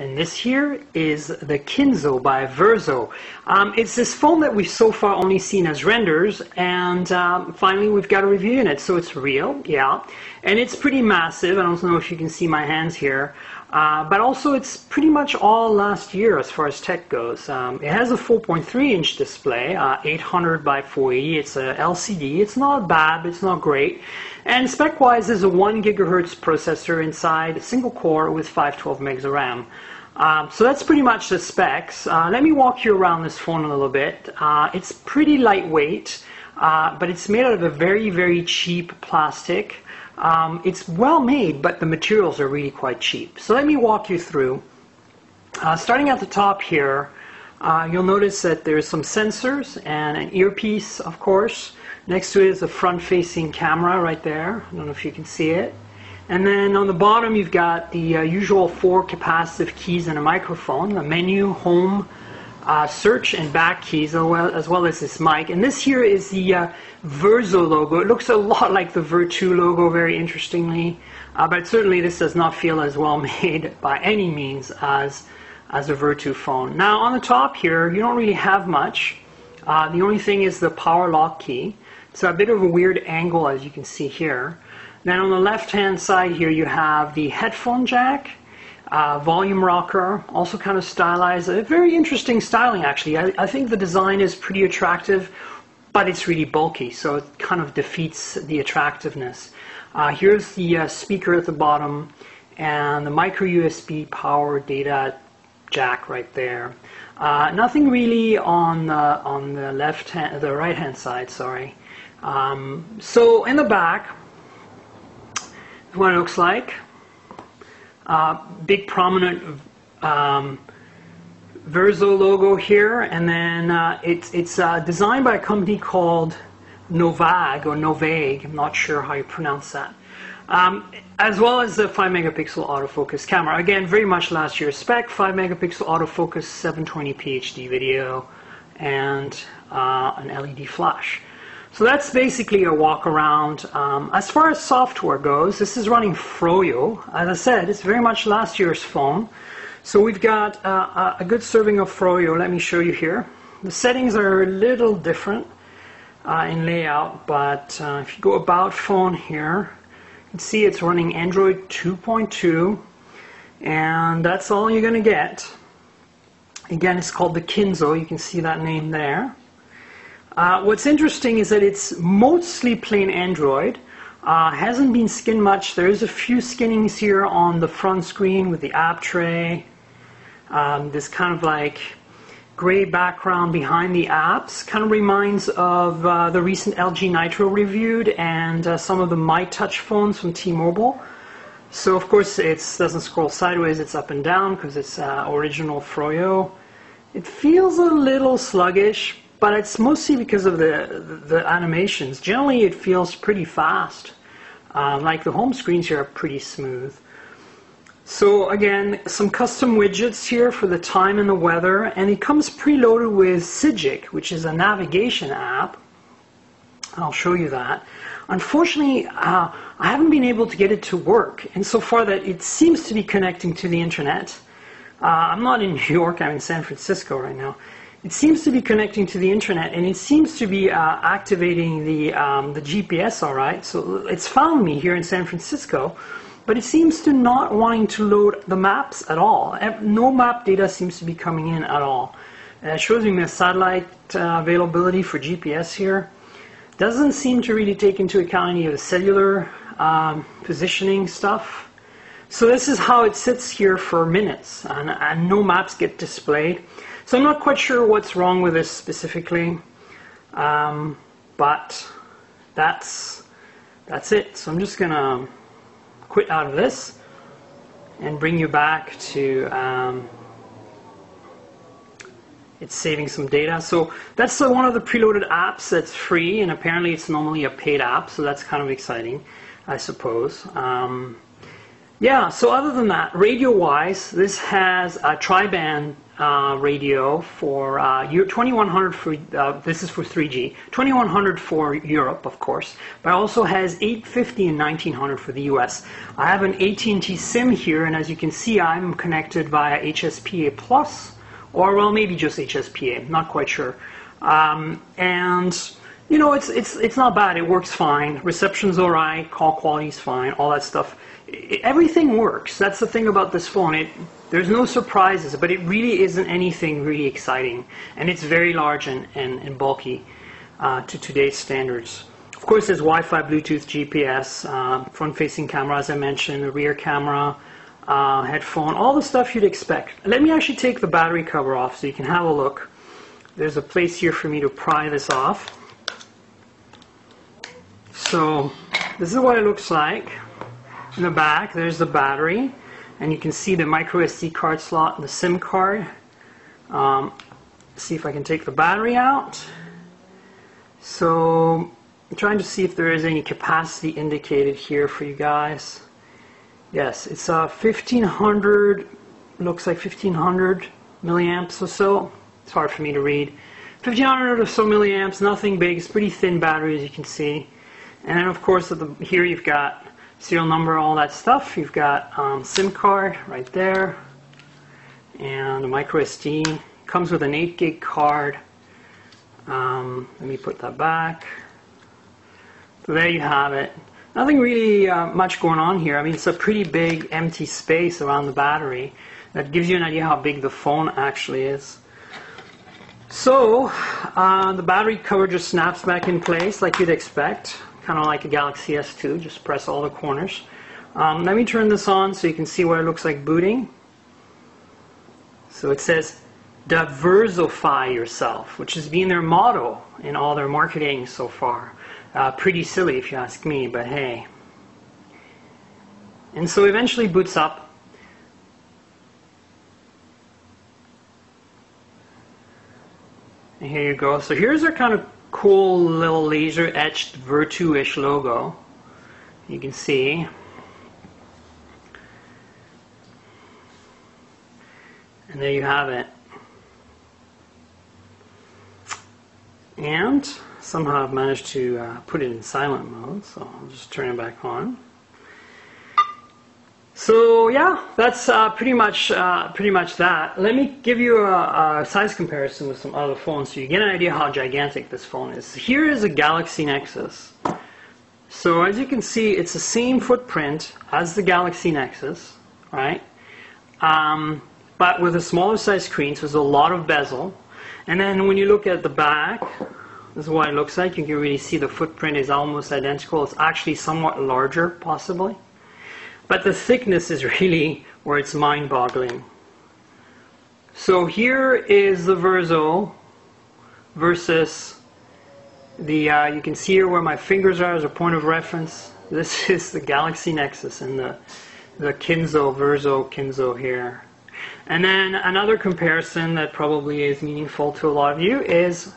And this here is the Kinzo by Verzo. It's this phone that we've so far only seen as renders, and finally we've got a review in it. So it's real, yeah, and it's pretty massive. I don't know if you can see my hands here, but also it's pretty much all last year as far as tech goes. It has a 4.3-inch display, 800 by 480. It's a LCD. It's not bad, but it's not great. And spec-wise, there's a 1 gigahertz processor inside, a single core with 512 megs of RAM. So that's pretty much the specs. Let me walk you around this phone a little bit. It's pretty lightweight, but it's made out of a very, very cheap plastic. It's well made, but the materials are really quite cheap. So let me walk you through. Starting at the top here, you'll notice that there's some sensors and an earpiece, of course. Next to it is a front-facing camera right there. I don't know if you can see it. And then on the bottom, you've got the usual 4 capacitive keys and a microphone, the menu, home, search, and back keys, as well as this mic. And this here is the Verzo logo. It looks a lot like the Verzo logo, very interestingly. But certainly this does not feel as well made by any means as a Verzo phone. Now on the top here, you don't really have much. The only thing is the power lock key. It's a bit of a weird angle, as you can see here. Then on the left-hand side here, you have the headphone jack, volume rocker, also kind of stylized. A very interesting styling, actually. I think the design is pretty attractive, but it's really bulky, so it kind of defeats the attractiveness. Here's the speaker at the bottom, and the micro USB power data jack right there. Nothing really on the right-hand side, sorry. So in the back, is what it looks like. Big prominent Verzo logo here, and then it's designed by a company called Novag or Novag. I'm not sure how you pronounce that. As well as the 5 megapixel autofocus camera. Again, very much last year's spec. 5 megapixel autofocus, 720p HD video, and an LED flash. So that's basically a walk around. As far as software goes, this is running Froyo. As I said, it's very much last year's phone. So we've got a good serving of Froyo. Let me show you here. The settings are a little different in layout, but if you go about phone here, you can see it's running Android 2.2, and that's all you're going to get. Again, it's called the Kinzo. You can see that name there. What's interesting is that it's mostly plain Android. Hasn't been skinned much. There's a few skinnings here on the front screen with the app tray. This kind of like gray background behind the apps kind of reminds of the recent LG Nitro reviewed and some of the My Touch phones from T-Mobile. So of course it doesn't scroll sideways, it's up and down because it's original Froyo. It feels a little sluggish, but it's mostly because of the animations. Generally, it feels pretty fast. Like the home screens here are pretty smooth. So again, some custom widgets here for the time and the weather, and it comes preloaded with Sigic, which is a navigation app. I'll show you that. Unfortunately, I haven't been able to get it to work, insofar that it seems to be connecting to the internet. I'm not in New York, I'm in San Francisco right now. It seems to be connecting to the internet, and it seems to be activating the GPS all right. So it's found me here in San Francisco, but it seems to not wanting to load the maps at all. No map data seems to be coming in at all. It shows me the satellite availability for GPS here. Doesn't seem to really take into account any of the cellular positioning stuff. So this is how it sits here for minutes, and no maps get displayed. So I'm not quite sure what's wrong with this specifically, but that's it. So I'm just going to quit out of this and bring you back to it's saving some data. So that's one of the preloaded apps that's free, and apparently it's normally a paid app, so that's kind of exciting, I suppose. Yeah, so other than that, radio-wise, this has a tri-band radio for 2100 for this is for 3G, 2100 for Europe, of course, but also has 850 and 1900 for the US. I have an AT&T SIM here, and as you can see, I'm connected via HSPA Plus, or well, maybe just HSPA, not quite sure. And you know, it's not bad. It works fine. Reception's all right. Call quality's fine. All that stuff. Everything works. That's the thing about this phone. There's no surprises, but it really isn't anything really exciting. And it's very large and bulky to today's standards. Of course, there's Wi-Fi, Bluetooth, GPS, front-facing camera, as I mentioned, the rear camera, headphone, all the stuff you'd expect. Let me actually take the battery cover off so you can have a look. There's a place here for me to pry this off. So this is what it looks like. In the back, there's the battery, and you can see the micro SD card slot and the SIM card. See if I can take the battery out. So I'm trying to see if there is any capacity indicated here for you guys. Yes, it's 1500, looks like 1500 milliamps or so. It's hard for me to read. 1500 or so milliamps, nothing big. It's pretty thin battery, as you can see. And then, of course, here you've got serial number, all that stuff. You've got SIM card right there, and a micro SD. Comes with an 8 gig card. Let me put that back. So there you have it. Nothing really much going on here. I mean, it's a pretty big empty space around the battery. That gives you an idea how big the phone actually is. So the battery cover just snaps back in place like you'd expect. Kind of like a Galaxy S2, just press all the corners. Let me turn this on so you can see what it looks like booting. So it says, diversify yourself, which has been their motto in all their marketing so far. Pretty silly if you ask me, but hey. And so eventually boots up. And here you go. So here's our kind of cool little laser etched Vertu-ish logo. You can see. And there you have it. And somehow I've managed to put it in silent mode, so I'll just turn it back on. So yeah, that's pretty much that. Let me give you a size comparison with some other phones so you get an idea how gigantic this phone is. Here is a Galaxy Nexus. So as you can see, it's the same footprint as the Galaxy Nexus, right? But with a smaller size screen, so there's a lot of bezel. And then when you look at the back, this is what it looks like. You can really see the footprint is almost identical. It's actually somewhat larger, possibly. But the thickness is really where it's mind-boggling. So here is the Verzo versus the, you can see here where my fingers are as a point of reference. This is the Galaxy Nexus and the Kinzo, Verzo Kinzo here. And then another comparison that probably is meaningful to a lot of you is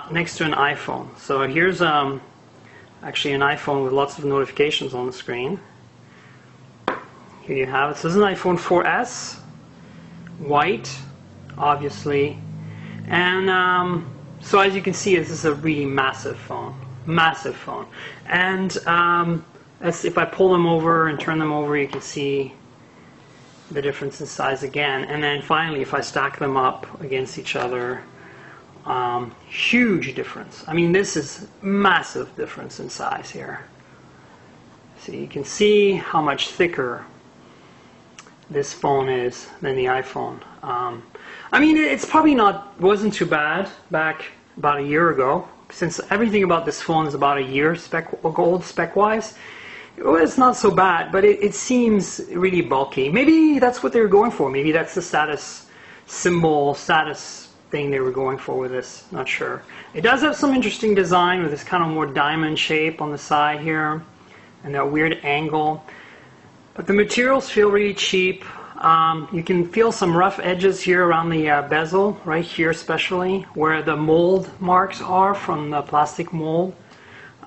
next to an iPhone. So here's actually an iPhone with lots of notifications on the screen. Here you have it. So this is an iPhone 4S, white, obviously. And so as you can see, this is a really massive phone. Massive phone. And if I pull them over and turn them over, you can see the difference in size again. And then finally, if I stack them up against each other, huge difference. I mean, this is massive difference in size here. So you can see how much thicker this phone is than the iPhone. I mean, it's probably wasn't too bad back about a year ago, since everything about this phone is about a year old spec-wise. Well, it's not so bad, but it seems really bulky. Maybe that's what they were going for. Maybe that's the status symbol, status thing they were going for with this. Not sure. It does have some interesting design with this kind of more diamond shape on the side here, and that weird angle. But the materials feel really cheap. You can feel some rough edges here around the bezel, right here especially, where the mold marks are from the plastic mold.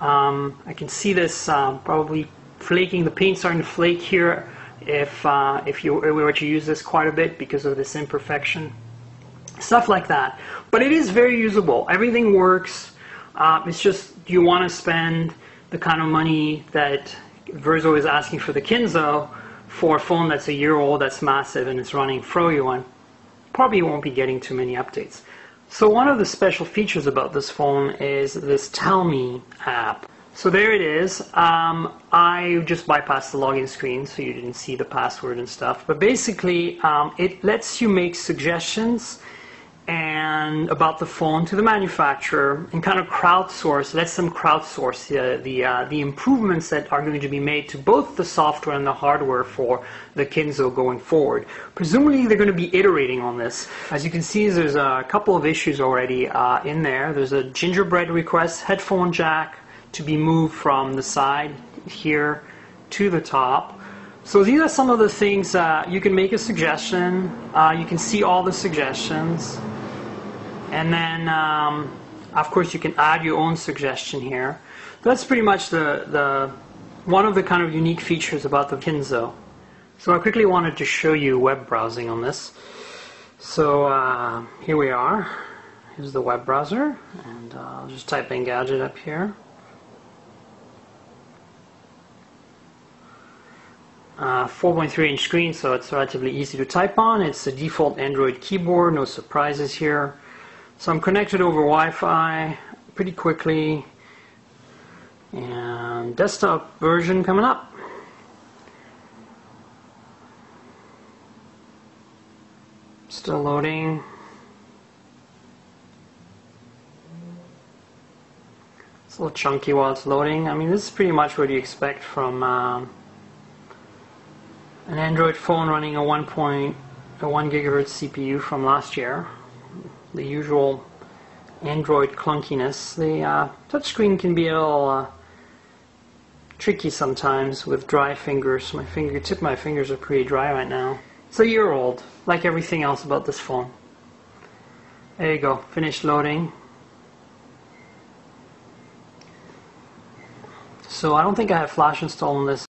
I can see this probably flaking, the paint starting to flake here if you were to use this quite a bit because of this imperfection. Stuff like that. But it is very usable. Everything works. It's just you want to spend the kind of money that Verzo is asking for the Kinzo for a phone that's a year old, that's massive, and it's running Froyo, and probably won't be getting too many updates. So one of the special features about this phone is this Tell Me app. So there it is. I just bypassed the login screen so you didn't see the password and stuff. But basically, it lets you make suggestions and about the phone to the manufacturer and kind of lets them crowdsource the improvements that are going to be made to both the software and the hardware for the Kinzo going forward. Presumably they're going to be iterating on this. As you can see, there's a couple of issues already in there. There's a gingerbread request, headphone jack to be moved from the side here to the top. So these are some of the things. You can make a suggestion. You can see all the suggestions. And then, of course, you can add your own suggestion here. That's pretty much one of the kind of unique features about the Kinzo. So I quickly wanted to show you web browsing on this. So here we are. Here's the web browser. And I'll just type Engadget up here. 4.3-inch screen, so it's relatively easy to type on. It's a default Android keyboard, no surprises here. So I'm connected over Wi-Fi pretty quickly, and desktop version coming up. Still loading. It's a little chunky while it's loading. I mean, this is pretty much what you expect from an Android phone running a 1 gigahertz CPU from last year. The usual Android clunkiness. The touchscreen can be a little tricky sometimes with dry fingers. Tip of my fingers are pretty dry right now. It's a year old, like everything else about this phone. There you go, finished loading. So I don't think I have Flash installed on this.